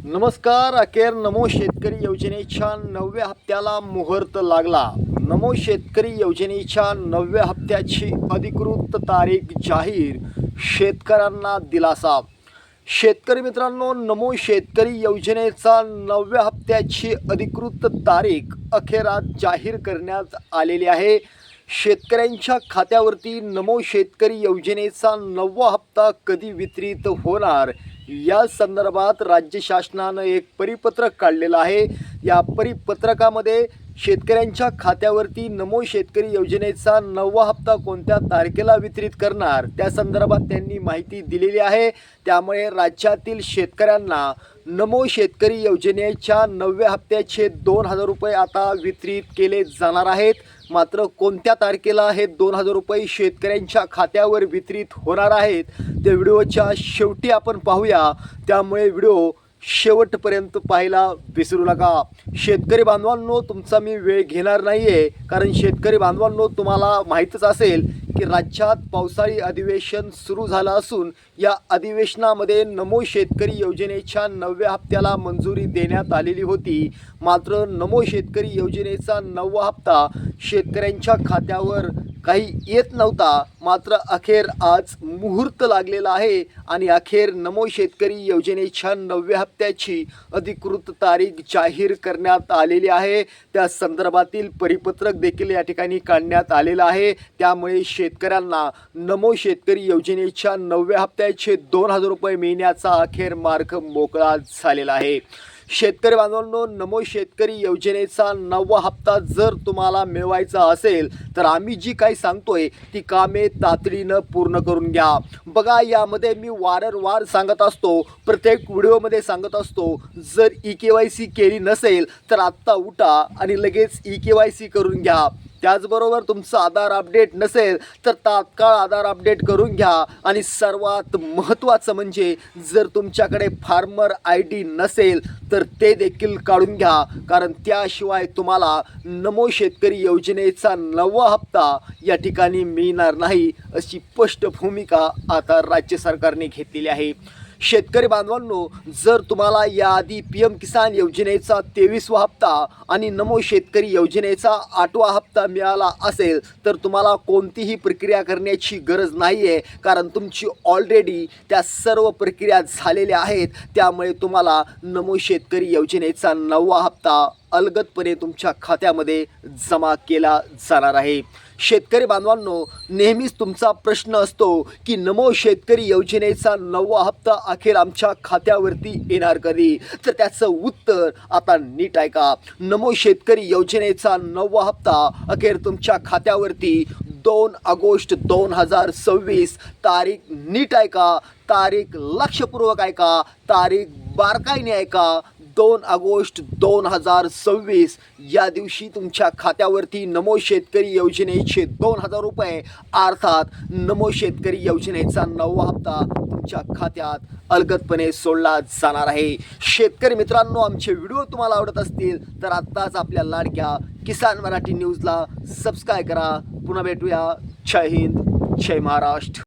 नमस्कार. अखेर नमो शेतकरी योजनेच्या 9व्या हप्त्याला मुहूर्त लागला. नमो शेतकरी योजनेच्या 9व्या हप्त्याची अधिकृत तारीख जाहीर, शेतकऱ्यांना दिलासा. शेतकरी मित्रांनो, नमो शेतकरी योजनेचा 9व्या हप्त्याची अधिकृत तारीख अखेर आज जाहीर करण्यात आलेली आहे. शेतकऱ्यांच्या खात्यावरती नमो शेतकरी योजनेचा 9वा हप्ता कधी वितरित होणार या संदर्भात राज्य शासनानं एक परिपत्रक काढलेलं आहे. या परिपत्रकामध्ये शेतकऱ्यांच्या खात्यावरती नमो शेतकरी योजनेचा 9वा हप्ता कोणत्या तारखेला वितरित करणार त्या संदर्भात त्यांनी माहिती दिलेली आहे. त्यामुळे राज्यातील शेतकऱ्यांना नमो शेतकरी योजनेच्या 9व्या हप्त्याचे 2,000 रुपये आता वितरित केले जाणार आहेत. मात्र कोणत्या तारखेला हे 2,000 रुपये शेतकऱ्यांच्या खात्यावर वितरित होणार आहेत ते व्हिडिओच्या शेवटी आपण पाहूया. त्यामुळे व्हिडिओ शेवटपर्यंत पाहायला विसरू नका. शेतकरी बांधवांनो, तुमचा मी वेळ घेणार नाही आहे, कारण शेतकरी बांधवांनो, तुम्हाला माहीतच असेल की राज्यात पावसाळी अधिवेशन सुरू झालं असून या अधिवेशनामध्ये नमो शेतकरी योजनेच्या 9व्या हप्त्याला मंजुरी देण्यात आलेली होती. मात्र नमो शेतकरी योजनेचा 9वा हप्ता शेतकऱ्यांच्या खात्यावर काही येत नव्हता. मात्र अखेर आज मुहूर्त लागलेला आहे आणि अखेर नमो शेतकरी योजनेच्या 9व्या हप्त्याची अधिकृत तारीख जाहीर करण्यात आलेली आहे. त्या संदर्भातील परिपत्रक देखील या ठिकाणी काढण्यात आलेलं आहे. त्यामुळे शेतकऱ्यांना नमो शेतकरी योजनेच्या 9व्या हप्त्याचे 2,000 रुपये मिळण्याचा अखेर मार्ग मोकळा झालेला आहे. शेतकरी बांधवांनो, नमो शेतकरी योजनेचा 9वा हप्ता जर तुम्हाला मिळवायचा असेल तर आम्ही जी काही सांगतोय ती कामे तातडीनं पूर्ण करून घ्या. बघा, यामध्ये मी वारंवार सांगत असतो, प्रत्येक व्हिडिओमध्ये सांगत असतो, जर EKYC केली नसेल तर आत्ता उठा आणि लगेच EKYC करून घ्या. त्याचबरोबर तुमचं आधार अपडेट नसेल तर तात्काळ आधार अपडेट करून घ्या. आणि सर्वात महत्त्वाचं म्हणजे जर तुमच्याकडे फार्मर ID नसेल तर ते देखील काढून घ्या, कारण त्याशिवाय तुम्हाला नमो शेतकरी योजनेचा 9वा हप्ता या ठिकाणी मिळणार नाही, अशी स्पष्ट भूमिका आता राज्य सरकारने घेतलेली आहे. शेतकरी बांधवांनो, जर तुम्हाला याआधी PM किसान योजनेचा 23वा हप्ता आणि नमो शेतकरी योजनेचा 8वा हप्ता मिळाला असेल तर तुम्हाला कोणतीही प्रक्रिया करण्याची गरज नाही आहे, कारण तुमची ऑलरेडी त्या सर्व प्रक्रिया झालेल्या आहेत. त्यामुळे तुम्हाला नमो शेतकरी योजनेचा 9वा हप्ता अलगदपणे तुमच्या खात्यामध्ये जमा केला जाणार आहे. शेतकरी बांधवांनो, नेहमीच तुमचा प्रश्न असतो की नमो शेतकरी योजनेचा 9वा हप्ता अखेर आमच्या खात्यावरती येणार कधी? तर त्याचं उत्तर आता नीट ऐका. नमो शेतकरी योजनेचा 9वा हप्ता अखेर तुमच्या खात्यावरती 2 ऑगस्ट 2026 तारीख नीट ऐका, तारीख लक्षपूर्वक ऐका, तारीख बारकाईने ऐका. 2 ऑगस्ट 2026 या दिवशी तुमच्या खात्यावरती नमो शेतकरी योजनेचे 2,000 रुपये अर्थात नमो शेतकरी योजनेचा 9वा हप्ता तुमच्या खात्यात अलगदपणे सोडला जाणार आहे. शेतकरी मित्रांनो, आमचे व्हिडिओ तुम्हाला आवडत असतील तर आत्ताच आपल्या लाडक्या किसान मराठी न्यूजला सबस्क्राईब करा. पुन्हा भेटूया. जय हिंद, जय महाराष्ट्र.